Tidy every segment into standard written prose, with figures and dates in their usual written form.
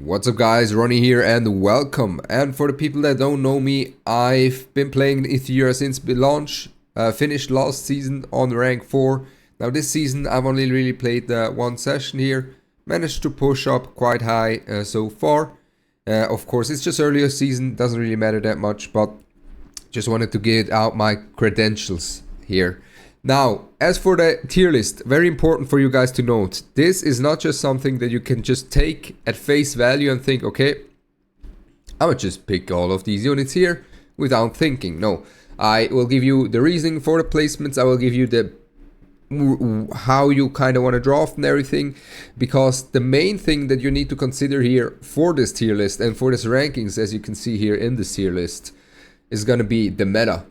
What's up guys, Ronnie here and welcome. And for the people that don't know me, I've been playing Etheria since the launch, finished last season on rank 4. Now this season I've only really played one session here, managed to push up quite high so far. Of course it's just earlier season, doesn't really matter that much, but just wanted to get out my credentials here. Now, as for the tier list, very important for you guys to note, this is not just something that you can just take at face value and think, okay, I would just pick all of these units here without thinking. No, I will give you the reasoning for the placements, I will give you the how you kind of want to draft and everything, because the main thing that you need to consider here for this tier list and for this rankings, as you can see here in this tier list, is going to be the meta.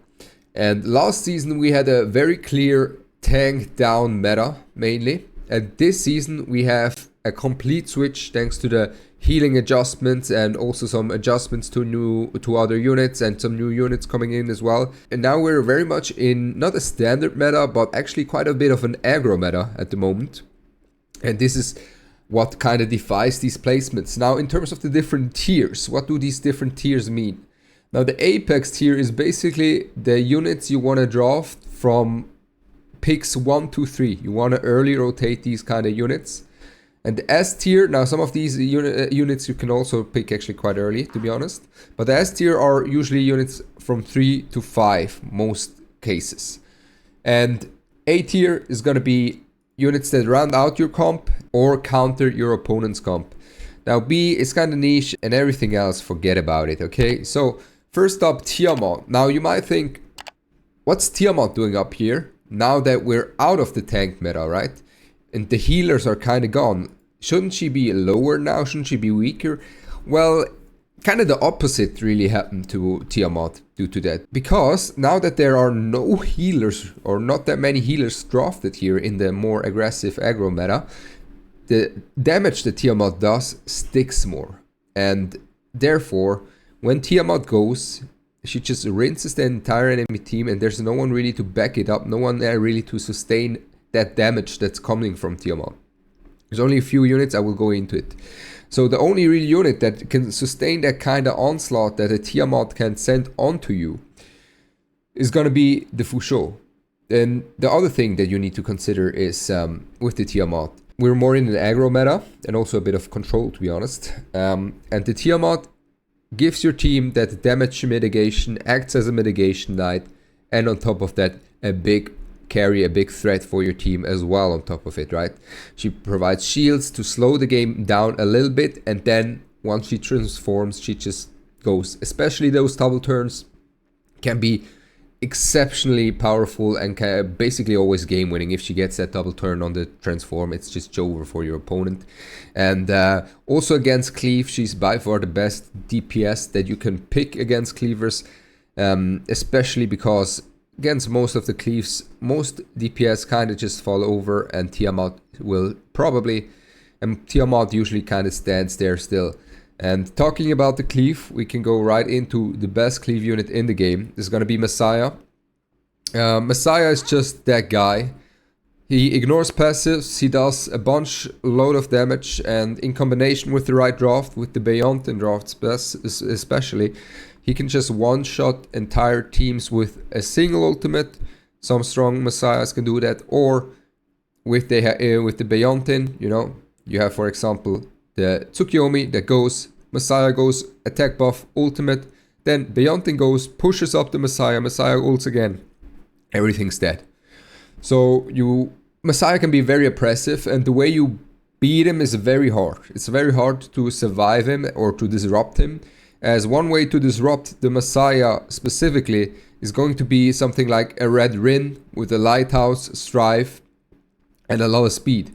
And last season we had a very clear tank down meta mainly, and this season we have a complete switch thanks to the healing adjustments and also some adjustments to other units and some new units coming in as well. And now we're very much in not a standard meta, but actually quite a bit of an aggro meta at the moment. And this is what kind of defies these placements. Now in terms of the different tiers, what do these different tiers mean? Now the Apex tier is basically the units you want to draft from picks 1 to 3. You want to early rotate these kind of units. And the S tier, now some of these units you can also pick actually quite early, to be honest. But the S tier are usually units from 3 to 5, most cases. And A tier is going to be units that round out your comp or counter your opponent's comp. Now B is kind of niche, and everything else, forget about it, okay? So first up, Tiamat. Now you might think, what's Tiamat doing up here now that we're out of the tank meta, right? And the healers are kind of gone. Shouldn't she be lower now? Shouldn't she be weaker? Well, kind of the opposite really happened to Tiamat due to that. Because now that there are no healers, or not that many healers drafted here in the more aggressive aggro meta, the damage that Tiamat does sticks more. And therefore, when Tiamat goes, she just rinses the entire enemy team, and there's no one really to back it up, no one there really to sustain that damage that's coming from Tiamat. There's only a few units, I will go into it. So the only real unit that can sustain that kind of onslaught that a Tiamat can send onto you is going to be the Fusho. Then the other thing that you need to consider is with the Tiamat, we're more in an aggro meta and also a bit of control, to be honest. And the Tiamat gives your team that damage mitigation, acts as a mitigation knight, and on top of that, a big carry, a big threat for your team as well on top of it, right? She provides shields to slow the game down a little bit, and then once she transforms, she just goes. Especially those double turns can be exceptionally powerful and can basically always game winning. If she gets that double turn on the transform, it's just over for your opponent. And also against cleave, she's by far the best DPS that you can pick against cleavers, especially because against most of the cleaves, most DPS kind of just fall over, and Tiamat will probably, and Tiamat usually kind of stands there still. And talking about the cleave, we can go right into the best cleave unit in the game. This is going to be Messiah. Messiah is just that guy. He ignores passives, he does a load of damage, and in combination with the right draft, with the Beyond and drafts especially, he can just one-shot entire teams with a single ultimate. Some strong Messiahs can do that, or with the Beyond, you know, you have, for example, the Tsukiyomi that goes, Messiah goes, attack buff, ultimate, then Beyond goes, pushes up the Messiah ults again, everything's dead. So Messiah can be very oppressive, and the way you beat him is very hard. It's very hard to survive him or to disrupt him, as one way to disrupt the Messiah specifically is going to be something like a Red Rin with a Lighthouse, Strive, and a lot of speed.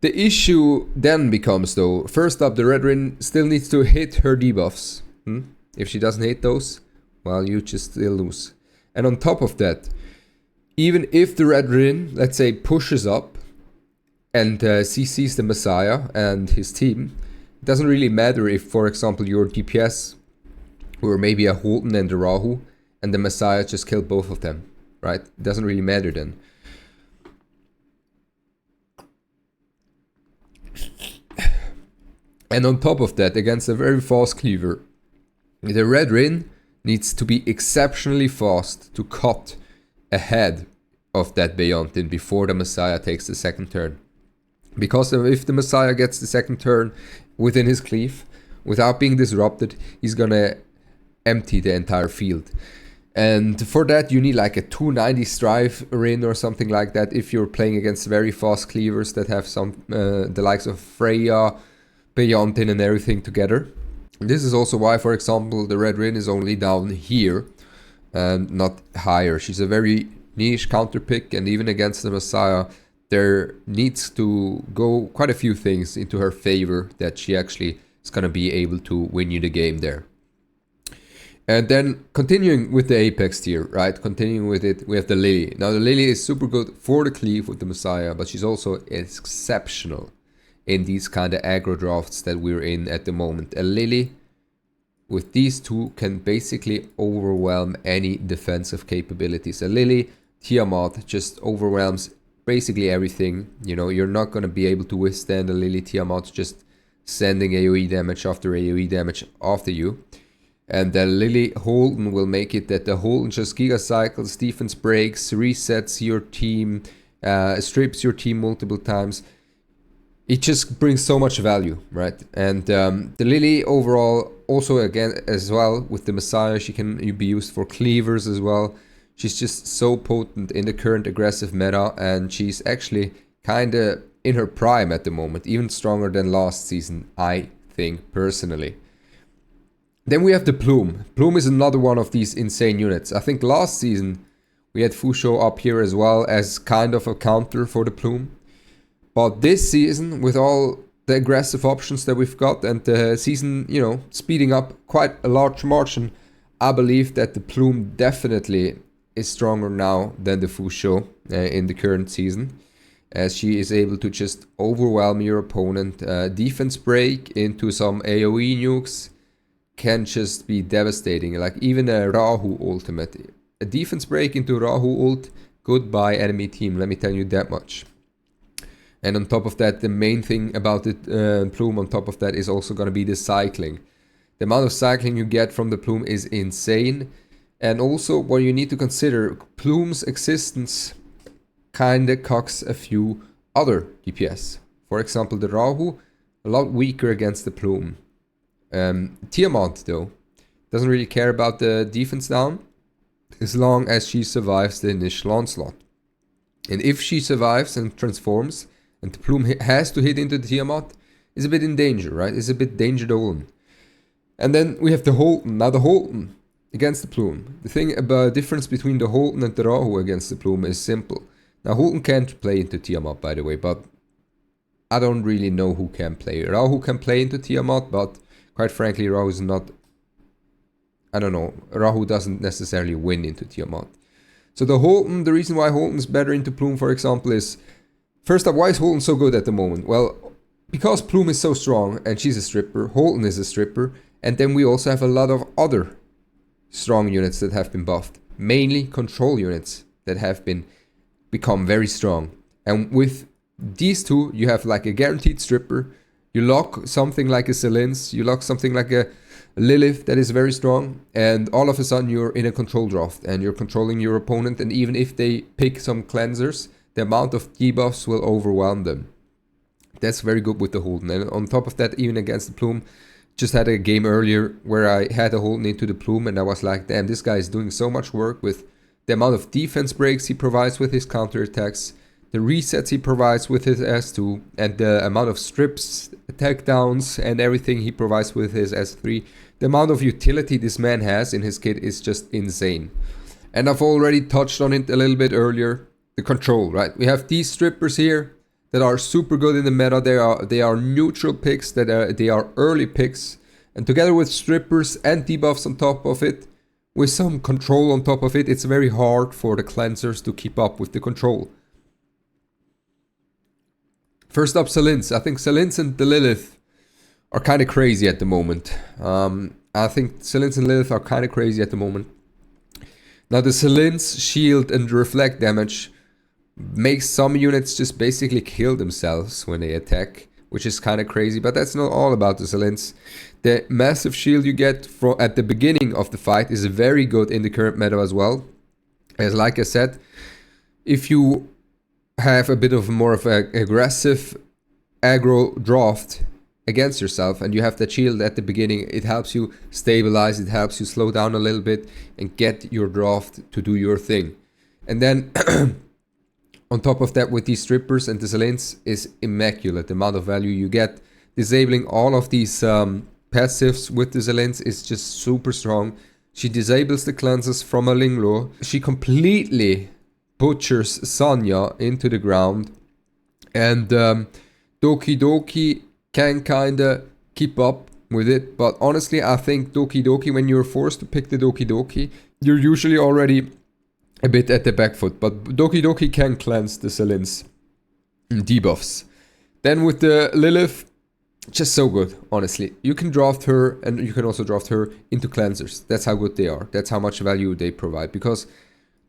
The issue then becomes, though, first up, the Red Rin still needs to hit her debuffs. If she doesn't hit those, well, you just still lose. And on top of that, even if the Red Rin, let's say, pushes up and CCs the Messiah and his team, it doesn't really matter if, for example, your DPS were maybe a Holden and a Rahu, and the Messiah just killed both of them, right? It doesn't really matter then. And on top of that, against a very fast cleaver, the Red Rin needs to be exceptionally fast to cut ahead of that Beyontin before the Messiah takes the second turn. Because if the Messiah gets the second turn within his cleave, without being disrupted, he's gonna empty the entire field. And for that you need like a 290 strive Rin or something like that if you're playing against very fast cleavers that have some the likes of Freya, Beyontin and everything together. This is also why, for example, the Red Rin is only down here and not higher. She's a very niche counter pick, and even against the Messiah there needs to go quite a few things into her favor that she actually is going to be able to win you the game there. And then continuing with the Apex tier, right? Continuing with it, we have the Lily. Now the Lily is super good for the cleave with the Messiah, but she's also exceptional in these kind of aggro drafts that we're in at the moment. A Lily with these two can basically overwhelm any defensive capabilities. A Lily Tiamat just overwhelms basically everything. You know, you're not going to be able to withstand a Lily Tiamat just sending AoE damage after AoE damage after you. And the Lily Holden will make it that the Holden just Giga Cycles, defense breaks, resets your team, strips your team multiple times. It just brings so much value, right? And the Lily overall, also again as well with the Messiah, she can be used for cleavers as well. She's just so potent in the current aggressive meta, and she's actually kind of in her prime at the moment, even stronger than last season, I think personally. Then we have the Plume. Plume is another one of these insane units. I think last season we had Fusho up here as well as kind of a counter for the Plume. But this season, with all the aggressive options that we've got and the season, you know, speeding up quite a large margin, I believe that the Plume definitely is stronger now than the Fusho in the current season, as she is able to just overwhelm your opponent. Defense break into some AoE nukes can just be devastating. Like even a Rahu ultimate. A defense break into Rahu ult, goodbye enemy team, let me tell you that much. And on top of that, the main thing about the Plume on top of that is also going to be the cycling. The amount of cycling you get from the Plume is insane. And also what you need to consider, Plume's existence kinda cocks a few other DPS. For example, the Rahu, a lot weaker against the Plume. Tiamat though, doesn't really care about the defense down, as long as she survives the initial onslaught. And if she survives and transforms, and the Plume has to hit into the Tiamat, is a bit in danger, right? It's a bit danger dolan. And then we have the Holden. Now the Holden against the Plume. The thing about difference between the Holden and the Rahu against the Plume is simple. Now Holden can't play into Tiamat, by the way, but I don't really know who can play. Rahu can play into Tiamat, but quite frankly, Rahu is not... I don't know. Rahu doesn't necessarily win into Tiamat. So the Holden, the reason why Holden is better into Plume, for example, is... First up, why is Holden so good at the moment? Well, because Plume is so strong and she's a stripper, Holden is a stripper, and then we also have a lot of other strong units that have been buffed. Mainly control units that have become very strong. And with these two, you have like a guaranteed stripper. You lock something like a Celince, you lock something like a Lilith that is very strong, and all of a sudden you're in a control draft and you're controlling your opponent, and even if they pick some cleansers, the amount of debuffs will overwhelm them. That's very good with the Holden. And on top of that, even against the Plume, just had a game earlier where I had a Holden into the Plume and I was like, damn, this guy is doing so much work with the amount of defense breaks he provides with his counterattacks, the resets he provides with his S2, and the amount of strips, attack downs, and everything he provides with his S3. The amount of utility this man has in his kit is just insane. And I've already touched on it a little bit earlier. The control, right? We have these strippers here that are super good in the meta. They are neutral picks, they are early picks, and together with strippers and debuffs on top of it, with some control on top of it, it's very hard for the cleansers to keep up with the control. First up, Celince. I think Celince and the Lilith are kind of crazy at the moment. I think Celince and Lilith are kind of crazy at the moment. Now the Celince shield and reflect damage makes some units just basically kill themselves when they attack. which is kind of crazy, but that's not all about the Celince. The massive shield you get at the beginning of the fight is very good in the current meta as well. As like I said, if you have a bit of more of an aggressive aggro draft against yourself and you have that shield at the beginning, it helps you stabilize, it helps you slow down a little bit and get your draft to do your thing. And then on top of that, with these strippers and the Celince is immaculate. The amount of value you get disabling all of these passives with the Celince is just super strong. She disables the cleanses from a Linglo. She completely butchers Sonya into the ground. And Doki Doki can kinda keep up with it. But honestly, I think Doki Doki, when you're forced to pick the Doki Doki, you're usually already a bit at the back foot. But Doki Doki can cleanse the Celince debuffs. Then with the Lilith, just so good, honestly. You can draft her and you can also draft her into cleansers. That's how good they are. That's how much value they provide. Because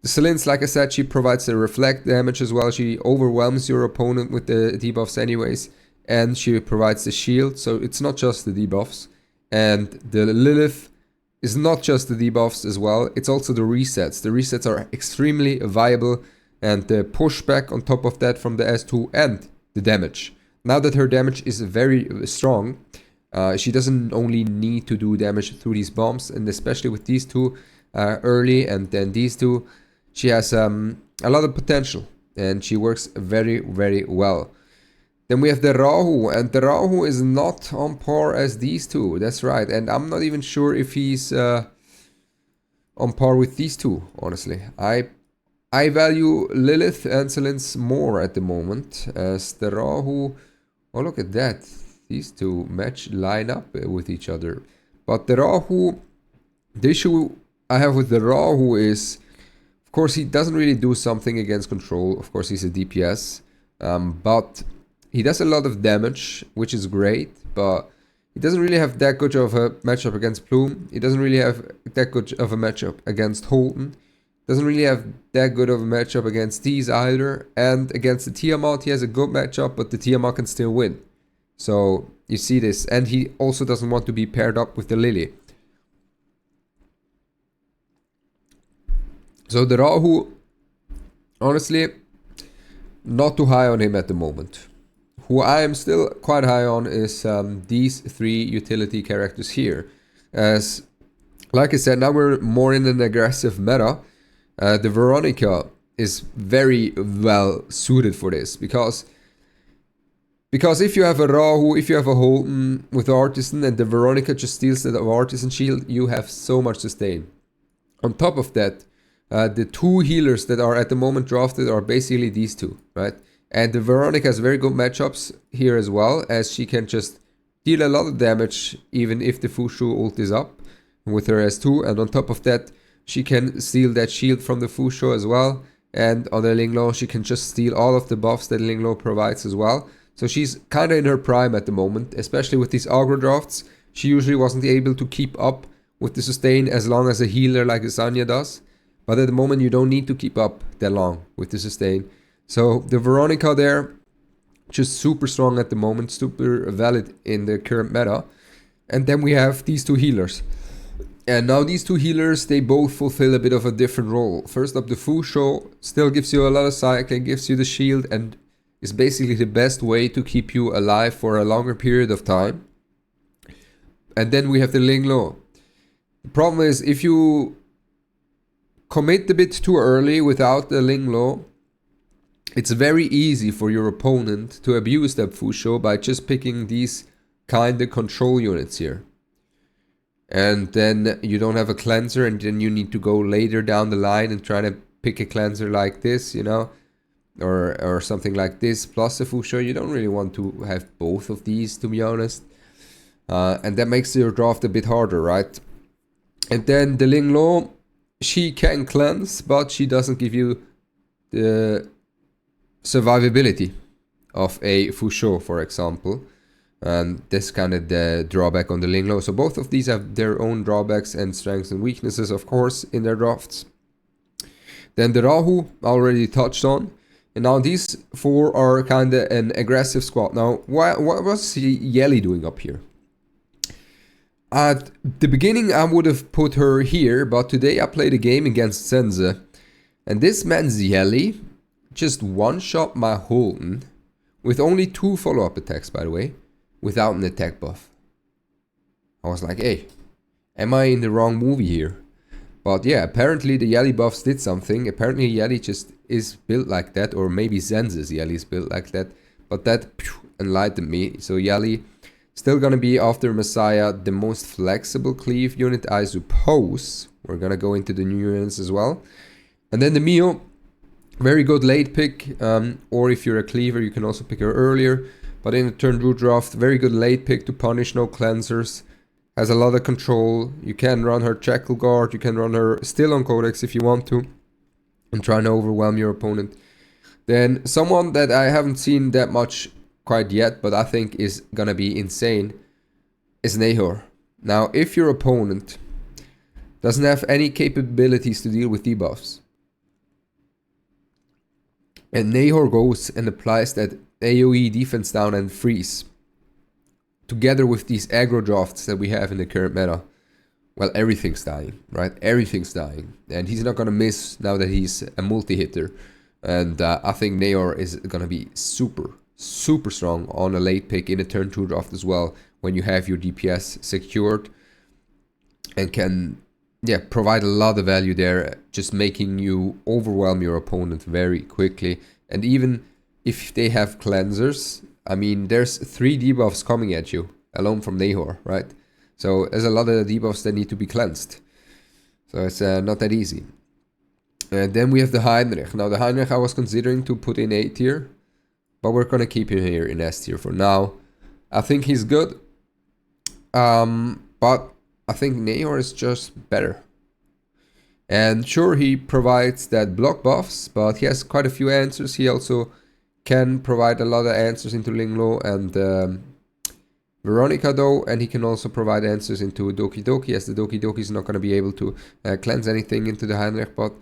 the Celince, like I said, she provides the reflect damage as well. She overwhelms your opponent with the debuffs anyways. And she provides the shield. So it's not just the debuffs. And the Lilith is not just the debuffs as well. It's also the resets. The resets are extremely viable. And the pushback on top of that from the S2 and the damage. Now that her damage is very strong, she doesn't only need to do damage through these bombs, and especially with these two early and then these two, she has a lot of potential and she works very, very well. Then we have the Rahu, and the Rahu is not on par as these two, that's right, and I'm not even sure if he's on par with these two, honestly. I value Lilith and Celince more at the moment, as the Rahu. Oh, look at that. These two line up with each other. But the Rahu, the issue I have with the Rahu is, of course, he doesn't really do something against control. Of course, he's a DPS. But he does a lot of damage, which is great. But he doesn't really have that good of a matchup against Plume. He doesn't really have that good of a matchup against Holden. Doesn't really have that good of a matchup against these either. And against the Tiamat, he has a good matchup, but the Tiamat can still win. So you see this. And he also doesn't want to be paired up with the Lily. So the Rahu, honestly, not too high on him at the moment. Who I am still quite high on is these three utility characters here. As, like I said, now we're more in an aggressive meta. The Veronica is very well suited for this because if you have a Rahu, if you have a Holden with Artisan and the Veronica just steals the Artisan shield, you have so much sustain. On top of that, the two healers that are at the moment drafted are basically these two, right? And the Veronica has very good matchups here as well, as she can just deal a lot of damage even if the Fushu ult is up with her S2, and on top of that, she can steal that shield from the Fusho as well. And on the Linglo, she can just steal all of the buffs that Linglo provides as well. So she's kind of in her prime at the moment, especially with these aggro drafts. She usually wasn't able to keep up with the sustain as long as a healer like Asanya does. But at the moment, you don't need to keep up that long with the sustain. So the Veronica there, just super strong at the moment, super valid in the current meta. And then we have these two healers. And now these two healers, they both fulfill a bit of a different role. First up, the Fusho still gives you a lot of cycling, gives you the shield, and is basically the best way to keep you alive for a longer period of time. And then we have the Linglo. The problem is, if you commit a bit too early without the Linglo, it's very easy for your opponent to abuse that Fusho by just picking these kind of control units here. And then you don't have a cleanser, and then you need to go later down the line and try to pick a cleanser like this, you know, or something like this plus a Fusho. You don't really want to have both of these, to be honest. And that makes your draft a bit harder, right? And then the Linglo, she can cleanse, but she doesn't give you the survivability of a Fusho, for example. And this kind of the drawback on the Linglo. So both of these have their own drawbacks and strengths and weaknesses, of course, in their drafts. Then the Rahu, I already touched on. And now these 4 are kind of an aggressive squad. Now, what was Yelly doing up here? At the beginning, I would have put her here, but today I played a game against Celince. And this man's Yelly just one-shot my Holden with only 2 follow-up attacks, by the way, without an attack buff. I was like, hey, am I in the wrong movie here? But yeah, apparently the Yelly buffs did something. Apparently Yelly just is built like that, or maybe Celince's Yelly is built like that. But that enlightened me. So Yelly still gonna be, after Messiah, the most flexible cleave unit, I suppose. We're gonna go into the new units as well. And then the Mio, very good late pick. Or if you're a cleaver, you can also pick her earlier. But in the turn 2 draft, very good late pick to punish no cleansers. Has a lot of control. You can run her Jackal Guard. You can run her still on Codex if you want to, and try and overwhelm your opponent. Then someone that I haven't seen that much quite yet, but I think is gonna be insane, is Nahor. Now, if your opponent doesn't have any capabilities to deal with debuffs, and Nahor goes and applies that AoE defense down and freeze, together with these aggro drafts that we have in the current meta, well, everything's dying, right? Everything's dying. And he's not going to miss now that he's a multi-hitter. And I think Nahor is going to be super, super strong on a late pick in a turn 2 draft as well, when you have your DPS secured. And can, yeah, provide a lot of value there, just making you overwhelm your opponent very quickly. And even if they have cleansers, I mean, there's 3 debuffs coming at you, alone from Nahor, right? So there's a lot of debuffs that need to be cleansed. So it's not that easy. And then we have the Heinrich. Now the Heinrich I was considering to put in A tier, but we're going to keep him here in S tier for now. I think he's good. But I think Nahor is just better. And sure, he provides that block buffs, but he has quite a few answers. He also can provide a lot of answers into Linglo and Veronica though, and he can also provide answers into Doki Doki, as the Doki Doki is not going to be able to cleanse anything into the Heinrich, but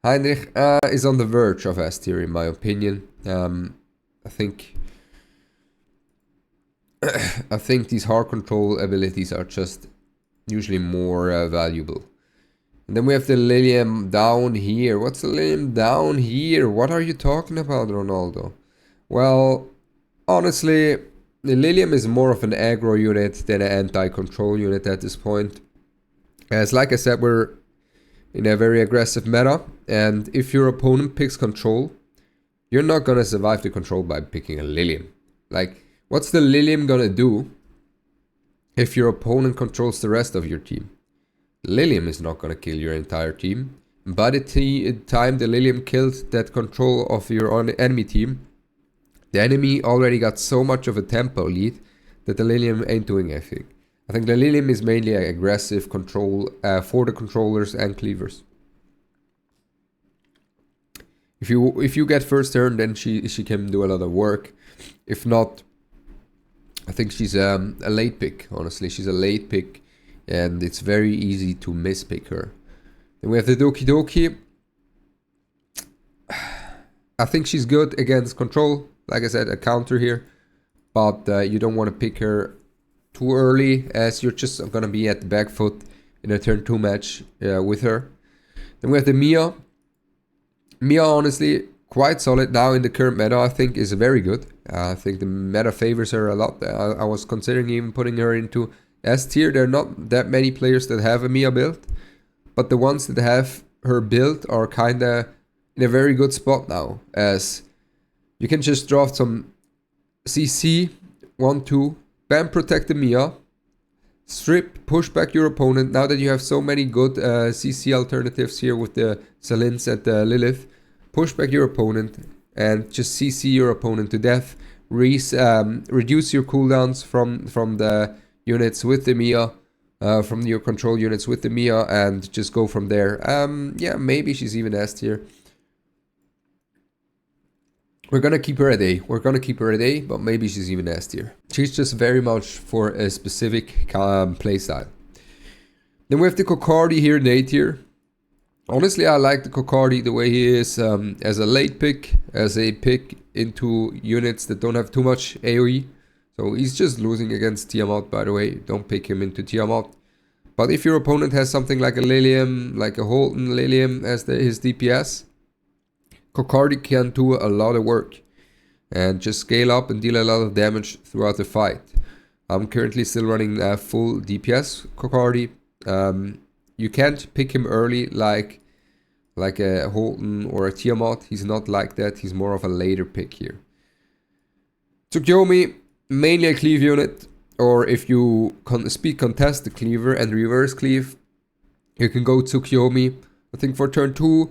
Heinrich is on the verge of S tier in my opinion. I think these hard control abilities are just usually more valuable. And then we have the Lilium down here. What's the Lilium down here? What are you talking about, Ronaldo? Well, honestly, the Lilium is more of an aggro unit than an anti-control unit at this point. As like I said, we're in a very aggressive meta, and if your opponent picks control, you're not gonna survive the control by picking a Lilium. Like, what's the Lilium gonna do if your opponent controls the rest of your team? Lilium is not gonna kill your entire team. By the time the Lilium killed that control of your enemy team, the enemy already got so much of a tempo lead that the Lilium ain't doing anything. I think the Lilium is mainly an aggressive control for the controllers and cleavers. If you get first turn, then she can do a lot of work. If not, I think she's a late pick. Honestly, she's a late pick, and it's very easy to mispick her. Then we have the Doki Doki. I think she's good against control. Like I said, a counter here, but you don't want to pick her too early, as you're just going to be at the back foot in a turn 2 match with her. Then we have the Mia. Mia, honestly, quite solid now in the current meta. I think is very good. I think the meta favors her a lot. I was considering even putting her into S tier. There are not that many players that have a Mia build, but the ones that have her build are kind of in a very good spot now, as you can just draft some CC, 1-2, bam, protect the Mia, strip, push back your opponent. Now that you have so many good CC alternatives here with the Celince and the Lilith, push back your opponent and just CC your opponent to death. Reduce your cooldowns from the units with the Mia, from your control units with the Mia, and just go from there. Yeah, maybe she's even S tier. We're gonna keep her at A. But maybe she's even S tier. She's just very much for a specific playstyle. Then we have the Kokardi here in A tier. Honestly, I like the Kokardi the way he is as a late pick, as a pick into units that don't have too much AoE. So he's just losing against Tiamat, by the way. Don't pick him into Tiamat. But if your opponent has something like a Lilium, like a Holton Lilium as his DPS, Kokardi can do a lot of work and just scale up and deal a lot of damage throughout the fight. I'm currently still running full DPS Kokardi. You can't pick him early like a Holton or a Tiamat. He's not like that. He's more of a later pick here. Tsukuyomi, mainly a cleave unit, or if you speed contest the cleaver and reverse cleave, you can go Tsukuyomi. I think for turn 2,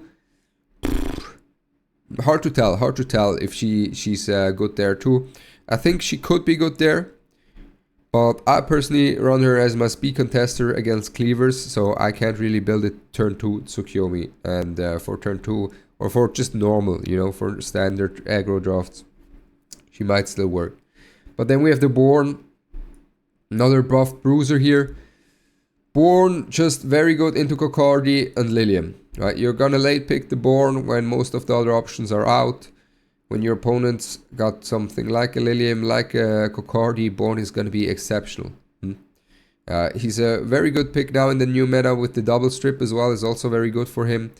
hard to tell if she's good there too. I think she could be good there, but I personally run her as my speed contester against cleavers, so I can't really build it turn 2 Tsukuyomi. And for turn 2, or for just normal, you know, for standard aggro drafts, she might still work. But then we have the Born, another buffed bruiser here. Born just very good into Kokardi and Lilium. Right, you're gonna late pick the Born when most of the other options are out. When your opponent's got something like a Lilium, like a Kokardi, Born is gonna be exceptional. He's a very good pick now in the new meta with the double strip as well, is also very good for him.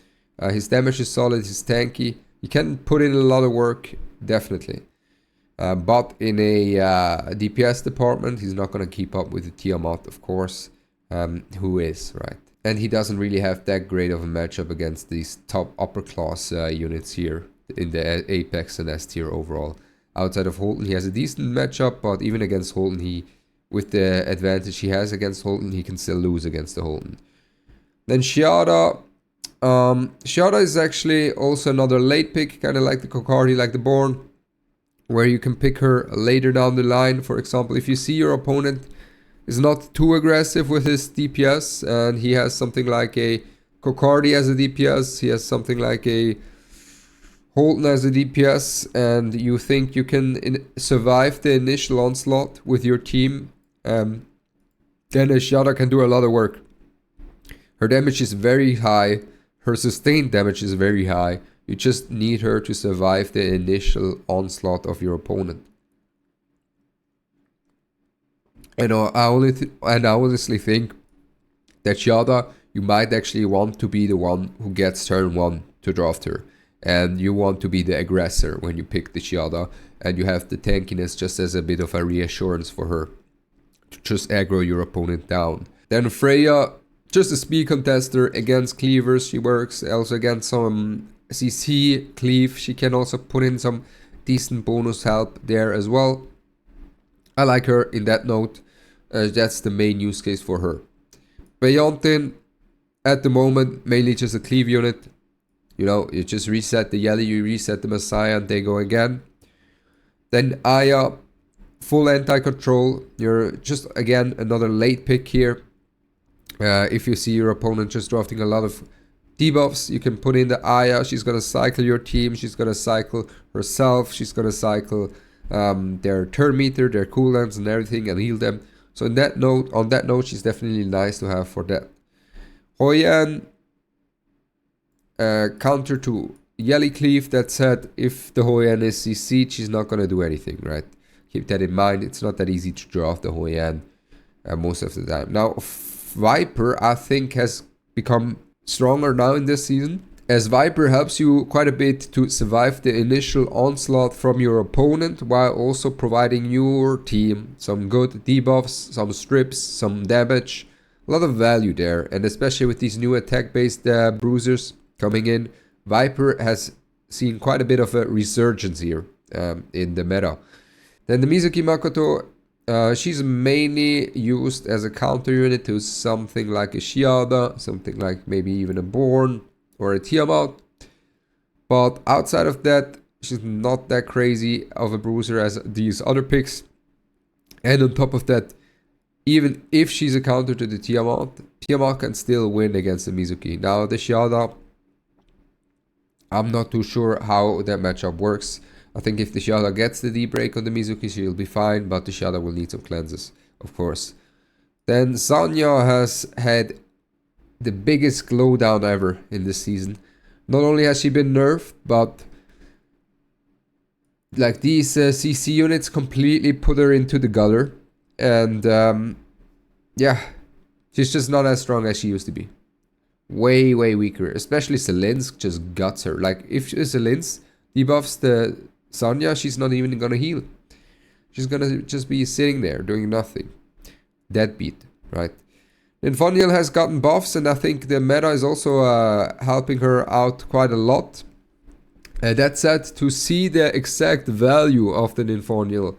His damage is solid, he's tanky. He can put in a lot of work, definitely. But in a DPS department, he's not gonna keep up with the Tiamat, of course, who is, right? And he doesn't really have that great of a matchup against these top upper class units here in the Apex and S tier overall. Outside of Holton, he has a decent matchup, but even against Holton, with the advantage he has against Holton, he can still lose against the Holton. Then Shiada. Shiada is actually also another late pick, kind of like the Kokardi, like the Born, where you can pick her later down the line. For example, if you see your opponent is not too aggressive with his DPS, and he has something like a Kokardi as a DPS, he has something like a Holton as a DPS, and you think you can survive the initial onslaught with your team, then Shiada can do a lot of work. Her damage is very high, her sustained damage is very high. You just need her to survive the initial onslaught of your opponent. And I honestly think that Shiada, you might actually want to be the one who gets turn 1 to draft her. And you want to be the aggressor when you pick the Shiada. And you have the tankiness just as a bit of a reassurance for her to just aggro your opponent down. Then Freya, just a speed contester against cleavers. She works also against some CC cleave. She can also put in some decent bonus help there as well. I like her in that note. That's the main use case for her. Beyontin, at the moment, mainly just a cleave unit. You know, you just reset the Yelly, you reset the Messiah, and they go again. Then Aya, full anti-control. You're just, again, another late pick here. If you see your opponent just drafting a lot of debuffs, you can put in the Aya. She's going to cycle your team. She's going to cycle herself. She's going to cycle their turn meter, their cooldowns and everything, and heal them. So on that note, she's definitely nice to have for that. Hoyan, counter to Yelly Cleave. That said, if the Hoyan is CC'd, she's not going to do anything, right? Keep that in mind. It's not that easy to draft the Hoyan most of the time. Now, Viper, I think, has become stronger now in this season, as Viper helps you quite a bit to survive the initial onslaught from your opponent, while also providing your team some good debuffs, some strips, some damage, a lot of value there. And especially with these new attack-based bruisers coming in, Viper has seen quite a bit of a resurgence here in the meta. Then the Mizuki Makoto, she's mainly used as a counter unit to something like a Shiada, something like maybe even a Born or a Tiamat. But outside of that, she's not that crazy of a bruiser as these other picks. And on top of that, even if she's a counter to the Tiamat can still win against the Mizuki. Now the Shiada, I'm not too sure how that matchup works. I think if the Shiada gets the D-break on the Mizuki, she'll be fine, but the Shiada will need some cleanses, of course. Then Sanya has had the biggest slowdown ever in this season. Not only has she been nerfed, but like these CC units completely put her into the gutter. And yeah, she's just not as strong as she used to be. Way weaker. Especially Celince just guts her. Like if Celince debuffs the Sonya, she's not even gonna heal. She's gonna just be sitting there doing nothing. Deadbeat, right? Infoniel has gotten buffs, and I think the meta is also helping her out quite a lot. That said, to see the exact value of the Infoniel,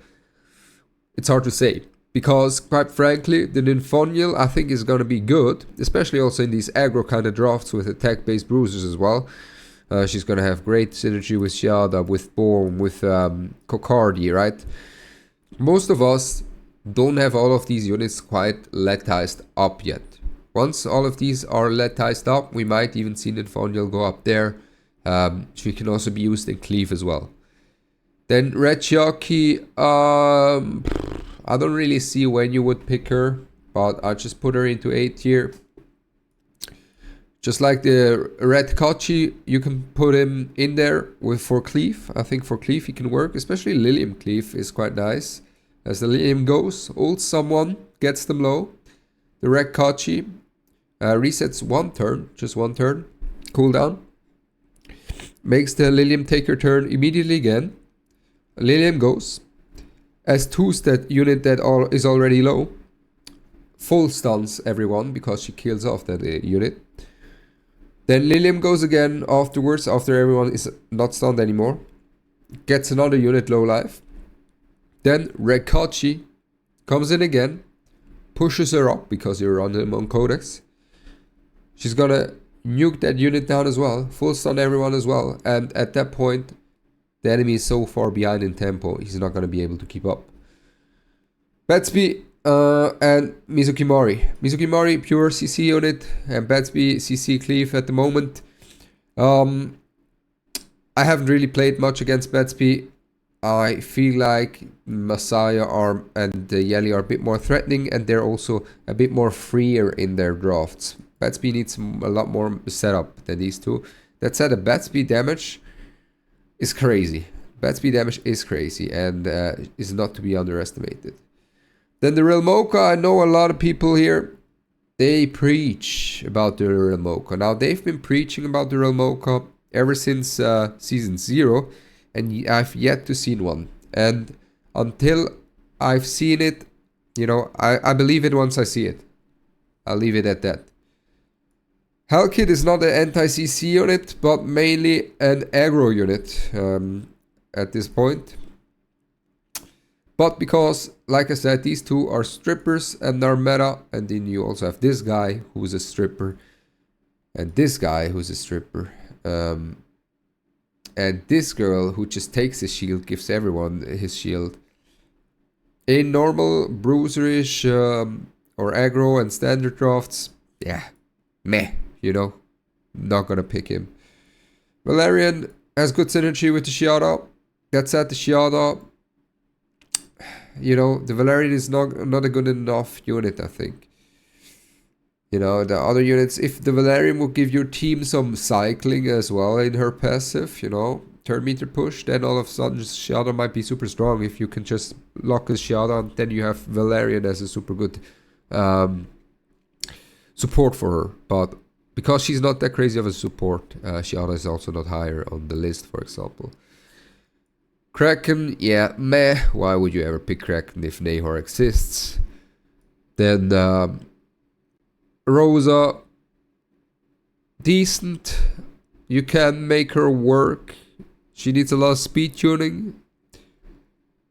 it's hard to say. Because, quite frankly, the Nymphoniel I think is going to be good, especially also in these aggro kind of drafts with attack-based bruisers as well. She's going to have great synergy with Shiada, with Born, with Kokardi, right? Most of us don't have all of these units quite latized up yet. Once all of these are latized up, we might even see Nymphoniel go up there. She can also be used in Cleave as well. Then Red Jockey, I don't really see when you would pick her, but I just put her into A tier. Just like the Red Kochi, you can put him in there for Cleave. I think for Cleave he can work, especially Lilium Cleave is quite nice. As the Lilium goes, ults someone, gets them low. The Red Kochi resets one turn, just one turn, cooldown. Makes the Lilium take her turn immediately again. Lilium goes. As twos that unit that is already low. Full stuns everyone because she kills off that unit. Then Lilium goes again afterwards, after everyone is not stunned anymore. Gets another unit low life. Then Rekachi comes in again. Pushes her up because you're on him on Codex. She's gonna nuke that unit down as well. Full stun everyone as well. And at that point, the enemy is so far behind in tempo, he's not going to be able to keep up. Batsby and Mizukimori. Mizukimori, pure CC unit, and Batsby, CC Cleave at the moment. I haven't really played much against Batsby. I feel like Messiah and the Yeli are a bit more threatening, and they're also a bit more freer in their drafts. Batsby needs a lot more setup than these two. That said, the Batsby damage is crazy. Batsby damage is crazy and is not to be underestimated. Then the Real Mocha, I know a lot of people here, they preach about the Real Mocha. Now they've been preaching about the Real Mocha ever since season 0, and I've yet to see one. And until I've seen it, you know, I believe it once I see it. I'll leave it at that. Hellkid is not an anti-CC unit, but mainly an aggro unit at this point. But because, like I said, these two are strippers and are meta, and then you also have this guy who's a stripper, and this guy who's a stripper, and this girl who just takes his shield, gives everyone his shield. In normal bruiserish or aggro and standard drafts, yeah, meh. You know, not gonna pick him. Valerian has good synergy with the Shiada. That said, the Shiada, you know, the Valerian is not a good enough unit, I think. You know, the other units, if the Valerian will give your team some cycling as well in her passive, you know, turn meter push, then all of a sudden Shiada might be super strong if you can just lock a Shiada, and then you have Valerian as a super good support for her. But because she's not that crazy of a support, Shiada is also not higher on the list, for example. Kraken, yeah, meh. Why would you ever pick Kraken if Nahor exists? Then Rosa, decent. You can make her work. She needs a lot of speed tuning,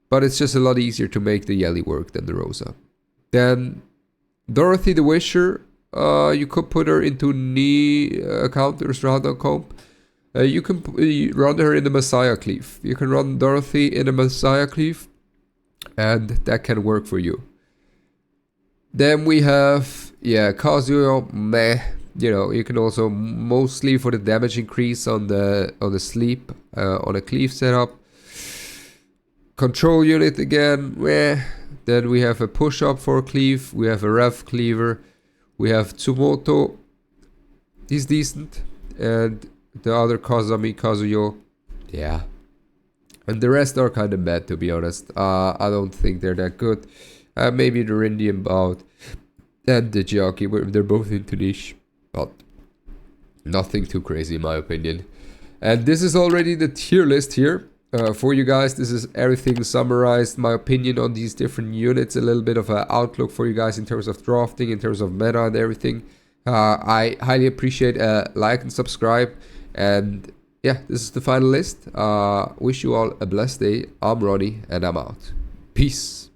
but it's just a lot easier to make the Yeli work than the Rosa. Then Dorothy the Wisher. You could put her into knee counters rather comp. You can run her in the Messiah Cleave. You can run Dorothy in the Messiah Cleave, and that can work for you. Then we have, yeah, Kazuyo, meh. You know, you can also mostly for the damage increase on the sleep on a Cleave setup. Control unit again, meh. Then we have a push up for Cleave. We have a Rev Cleaver. We have Tsumoto. he's decent. And the other Kazami, Kazuyo, yeah. And the rest are kind of bad, to be honest. I don't think they're that good. Maybe the Indian bout and the Jiaki, they're both into niche, but nothing too crazy in my opinion. And this is already the tier list here for you guys. This is everything summarized, my opinion on these different units, a little bit of an outlook for you guys in terms of drafting, in terms of meta and everything. I highly appreciate a like and subscribe. And yeah, this is the final list. Wish you all a blessed day. I'm Ronnie and I'm out. Peace.